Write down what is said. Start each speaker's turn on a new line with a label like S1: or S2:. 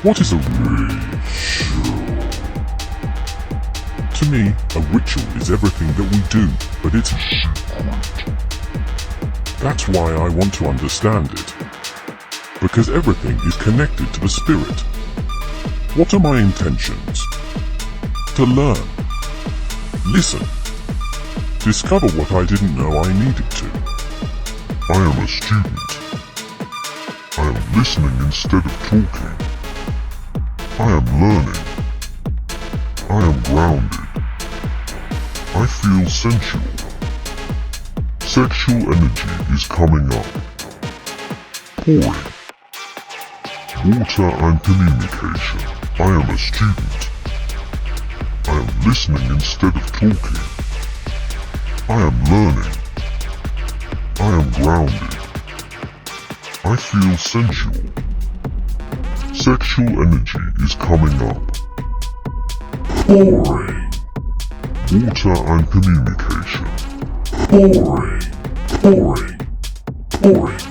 S1: What is a ritual? To me, a ritual is everything that we do, but it's a secret. That's why I want to understand it. Because everything is connected to the spirit. What are my intentions? To learn. Listen. Discover what I didn't know I needed to. I am a student. I am listening instead of talking. I am learning. I am grounded. I feel sensual. Sexual energy is coming up. Pouring. Water and communication. I am a student. I am listening instead of talking. I am learning. I am grounded. I feel sensual. Sexual energy is coming up. Pouring. Water and communication. Pouring. Pouring. Pouring.